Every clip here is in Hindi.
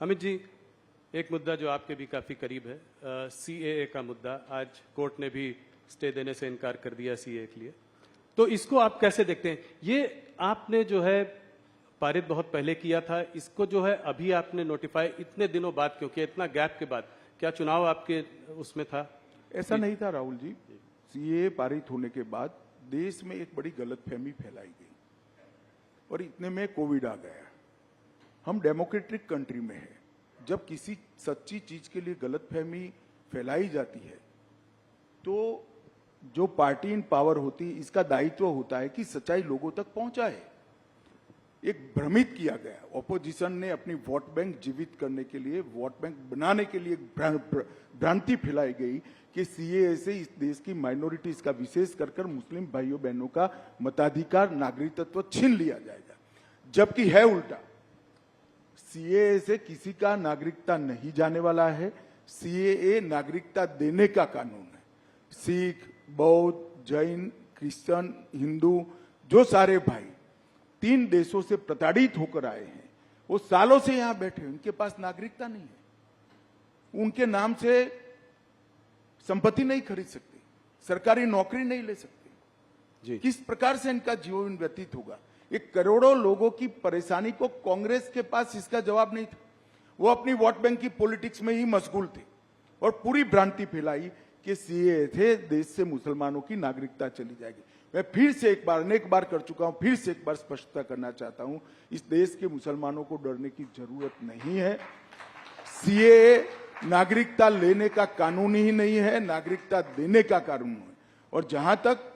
अमित जी, एक मुद्दा जो आपके भी काफी करीब है, सीएए का मुद्दा। आज कोर्ट ने भी स्टे देने से इनकार कर दिया सीएए के लिए, तो इसको आप कैसे देखते हैं? ये आपने जो है पारित बहुत पहले किया था, इसको जो है अभी आपने नोटिफाई इतने दिनों बाद क्यों किया, इतना गैप के बाद? क्या चुनाव आपके उसमें था? ऐसा नहीं था राहुल जी। सीएए पारित होने के बाद देश में एक बड़ी गलतफहमी फैलाई गई और इतने में कोविड आ गया। हम डेमोक्रेटिक कंट्री में है, जब किसी सच्ची चीज के लिए गलतफहमी फैलाई जाती है तो जो पार्टी इन पावर होती है इसका दायित्व होता है कि सच्चाई लोगों तक पहुंचाए। एक भ्रमित किया गया, ऑपोजिशन ने अपनी वोट बैंक जीवित करने के लिए, वोट बैंक बनाने के लिए भ्रांति फैलाई गई कि सीएए से इस देश की माइनॉरिटीज का, विशेष कर मुस्लिम भाइयों बहनों का मताधिकार, नागरिकत्व छीन लिया जाएगा, जबकि है उल्टा। सीएए से किसी का नागरिकता नहीं जाने वाला है। सीएए नागरिकता देने का कानून है। सिख, बौद्ध, जैन, क्रिश्चियन, हिंदू, जो सारे भाई 3 देशों से प्रताड़ित होकर आए हैं, वो सालों से यहां बैठे हैं, उनके पास नागरिकता नहीं है। उनके नाम से संपत्ति नहीं खरीद सकते, सरकारी नौकरी नहीं ले सकते जी। किस प्रकार से इनका जीवन व्यतीत होगा? एक करोड़ों लोगों की परेशानी को कांग्रेस के पास इसका जवाब नहीं था। वो अपनी वोट बैंक की पॉलिटिक्स में ही मशगूल थे और पूरी भ्रांति फैलाई कि सीएए थे देश से मुसलमानों की नागरिकता चली जाएगी। मैं फिर से एक बार, अनेक बार कर चुका हूं, फिर से एक बार स्पष्टता करना चाहता हूं, इस देश के मुसलमानों को डरने की जरूरत नहीं है। सीएए नागरिकता लेने का कानून ही नहीं है, नागरिकता देने का कानून है। और जहां तक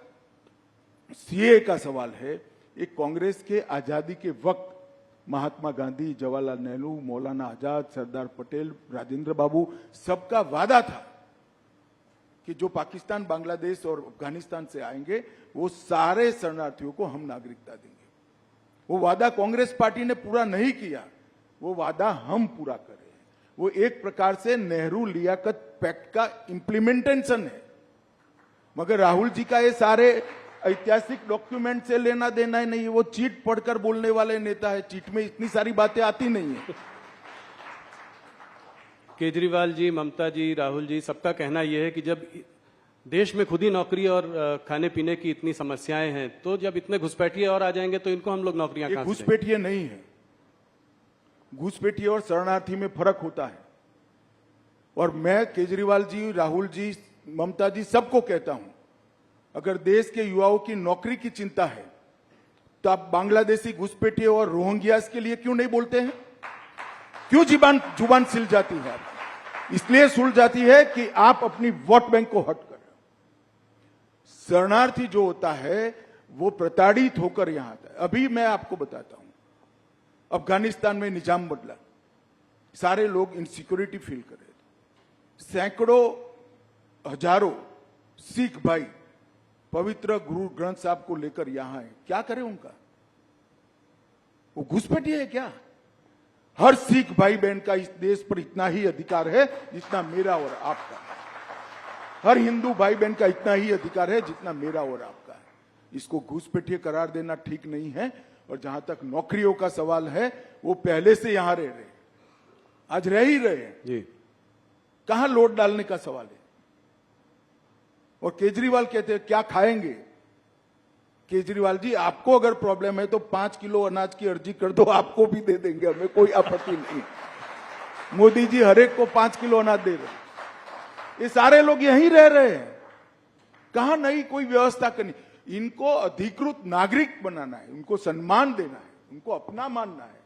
सीएए का सवाल है, एक कांग्रेस के आजादी के वक्त महात्मा गांधी, जवाहरलाल नेहरू, मौलाना आजाद, सरदार पटेल, राजेंद्र बाबू, सबका वादा था कि जो पाकिस्तान, बांग्लादेश और अफगानिस्तान से आएंगे वो सारे शरणार्थियों को हम नागरिकता देंगे। वो वादा कांग्रेस पार्टी ने पूरा नहीं किया, वो वादा हम पूरा कर रहे हैं। वो एक प्रकार से नेहरू लियाकत पैक्ट का इंप्लीमेंटेशन है। मगर राहुल जी का ये सारे ऐतिहासिक डॉक्यूमेंट से लेना देना ही नहीं है। वो चीट पढ़कर बोलने वाले नेता है, चीट में इतनी सारी बातें आती नहीं है। केजरीवाल जी, ममता जी, राहुल जी, सबका कहना यह है कि जब देश में खुद ही नौकरी और खाने पीने की इतनी समस्याएं हैं, तो जब इतने घुसपैठिए और आ जाएंगे तो इनको हम लोग नौकरियां कहां से देंगे? घुसपैठिए नहीं है। घुसपैठिए और शरणार्थी में फर्क होता है। और मैं केजरीवाल जी, राहुल जी, ममता जी सबको कहता हूं, अगर देश के युवाओं की नौकरी की चिंता है तो आप बांग्लादेशी घुसपैठिए और रोहिंग्यास के लिए क्यों नहीं बोलते हैं? क्यों जुबान सिल जाती है? इसलिए सुल जाती है कि आप अपनी वोट बैंक को हट कर। शरणार्थी जो होता है वो प्रताड़ित होकर यहां आता है। अभी मैं आपको बताता हूं, अफगानिस्तान में निजाम बदला, सारे लोग इनसिक्योरिटी फील कर रहे थे। सैकड़ों हजारों सिख भाई पवित्र गुरु ग्रंथ साहब को लेकर यहां है। क्या करें उनका? वो घुसपैठिए है क्या? हर सिख भाई बहन का इस देश पर इतना ही अधिकार है जितना मेरा और आपका। हर हिंदू भाई बहन का इतना ही अधिकार है जितना मेरा और आपका है। इसको घुसपैठिए करार देना ठीक नहीं है। और जहां तक नौकरियों का सवाल है, वो पहले से यहां रह रहे, आज रह ही रहे हैं जी। कहां लोड डालने का सवाल है? और केजरीवाल कहते हैं क्या खाएंगे? केजरीवाल जी, आपको अगर प्रॉब्लम है तो 5 किलो अनाज की अर्जी कर दो, आपको भी दे देंगे, हमें कोई आपत्ति नहीं। मोदी जी हर एक को 5 किलो अनाज दे रहे। ये सारे लोग यहीं रह रहे हैं, कहां नहीं कोई व्यवस्था करनी। इनको अधिकृत नागरिक बनाना है, उनको सम्मान देना है, उनको अपना मानना है,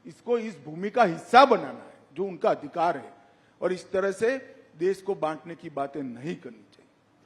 इसको इस भूमि का हिस्सा बनाना है जो उनका अधिकार है। और इस तरह से देश को बांटने की बातें नहीं करनी।